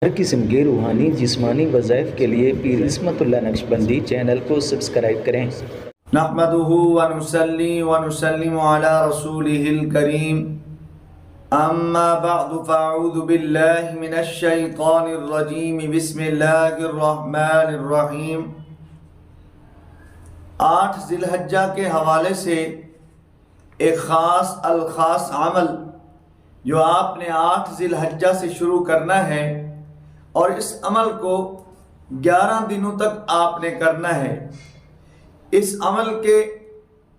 ہر قسم کے روحانی جسمانی وظائف کے لیے پیر عصمت اللہ نقشبندی چینل کو سبسکرائب کریں۔ نحمده ونصلي ونسلم على رسوله الكريم اما بعد فاعوذ بالله من الشيطان الرجيم بسم الله الرحمن الرحیم۔ 8 ذی الحجہ کے حوالے سے ایک خاص الخاص عمل جو آپ نے 8 ذی الحجہ سے شروع کرنا ہے اور اس عمل کو 11 دنوں تک آپ نے کرنا ہے۔ اس عمل کے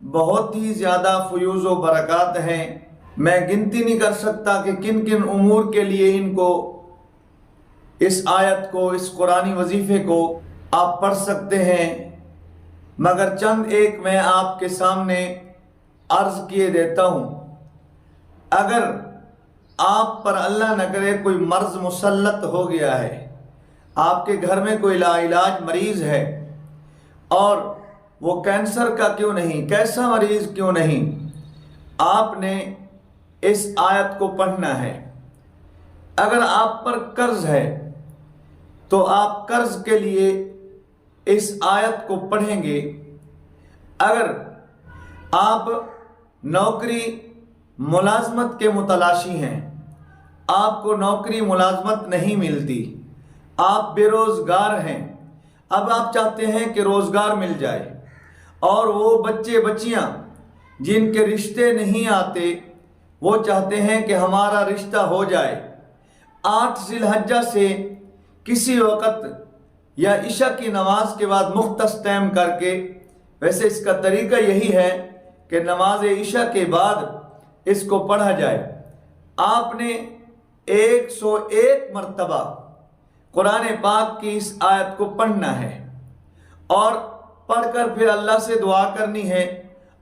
بہت ہی زیادہ فیوز و برکات ہیں، میں گنتی نہیں کر سکتا کہ کن کن امور کے لیے ان کو، اس آیت کو، اس قرآنی وظیفے کو آپ پڑھ سکتے ہیں، مگر چند ایک میں آپ کے سامنے عرض کیے دیتا ہوں۔ اگر آپ پر اللہ نہ کرے کوئی مرض مسلط ہو گیا ہے، آپ کے گھر میں کوئی لا علاج مریض ہے، اور وہ کینسر کا کیوں نہیں، کیسا مریض کیوں نہیں، آپ نے اس آیت کو پڑھنا ہے۔ اگر آپ پر قرض ہے تو آپ قرض کے لیے اس آیت کو پڑھیں گے۔ اگر آپ نوکری ملازمت کے متلاشی ہیں، آپ کو نوکری ملازمت نہیں ملتی، آپ بے روزگار ہیں، اب آپ چاہتے ہیں کہ روزگار مل جائے، اور وہ بچے بچیاں جن کے رشتے نہیں آتے وہ چاہتے ہیں کہ ہمارا رشتہ ہو جائے، 8 ذی الحجہ سے کسی وقت یا عشاء کی نماز کے بعد مختص ٹائم کر کے، ویسے اس کا طریقہ یہی ہے کہ نماز عشاء کے بعد اس کو پڑھا جائے۔ آپ نے 101 مرتبہ قرآن پاک کی اس آیت کو پڑھنا ہے، اور پڑھ کر پھر اللہ سے دعا کرنی ہے۔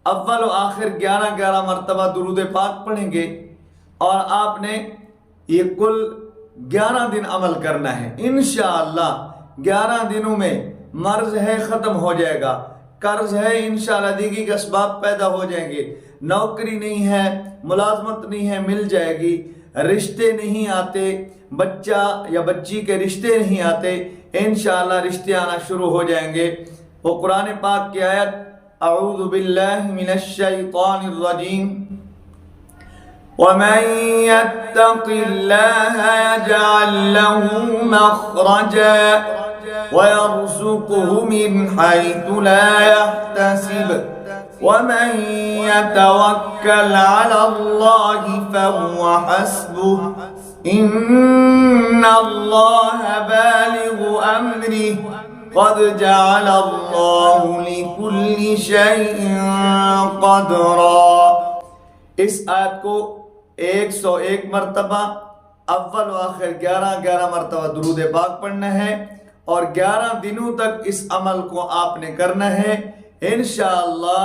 اول و آخر 11 مرتبہ درود پاک پڑھیں گے، اور آپ نے یہ کل 11 دن عمل کرنا ہے۔ انشاءاللہ 11 دنوں میں مرض ہے ختم ہو جائے گا، قرض ہے انشاءاللہ دیگی کے اسباب پیدا ہو جائیں گے، نوکری نہیں ہے، ملازمت نہیں ہے، مل جائے گی، رشتے نہیں آتے، بچہ یا بچی کے رشتے نہیں آتے، انشاءاللہ رشتے آنا شروع ہو جائیں گے۔ وہ قرآن پاک کی آیت اعوذ باللہ من الشیطان الرجیم وَمَن يَتَّقِ اللَّهَ يَجْعَل لَّهُ مَخْرَجًا وَيَرْزُقْهُ مِنْ حَيْثُ لَا يَحْتَسِبُ وَمَن يَتَوَكَّلْ عَلَى اللَّهِ فَهُوَ حَسْبُهُ إِنَّ اللَّهَ بَالِغُ أَمْرِهِ قَدْ جَعَلَ اللَّهُ لِكُلِّ شَيْءٍ قَدْرًا۔ اس آیت کو 101 مرتبہ اول و آخر 11 مرتبہ درود پاک پڑھنا ہے، اور 11 دنوں تک اس عمل کو آپ نے کرنا ہے۔ انشاءاللہ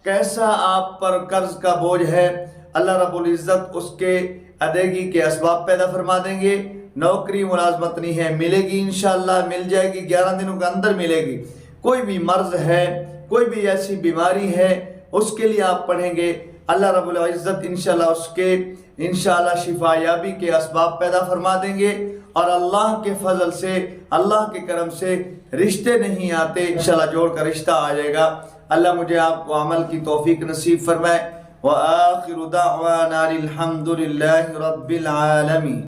کیسا آپ پر قرض کا بوجھ ہے، اللہ رب العزت اس کے ادائیگی کے اسباب پیدا فرما دیں گے۔ نوکری ملازمت نہیں ہے، ملے گی انشاءاللہ، مل جائے گی، 11 دنوں کے اندر ملے گی۔ کوئی بھی مرض ہے، کوئی بھی ایسی بیماری ہے، اس کے لیے آپ پڑھیں گے، اللہ رب العزت انشاءاللہ اس کے انشاءاللہ شفا یابی کے اسباب پیدا فرما دیں گے، اور اللہ کے فضل سے، اللہ کے کرم سے رشتے نہیں آتے، انشاءاللہ جوڑ کر رشتہ آ جائے گا۔ اللہ مجھے آپ کو عمل کی توفیق نصیب فرمائے۔ وآخر دعوانا الحمد للہ رب العالمین۔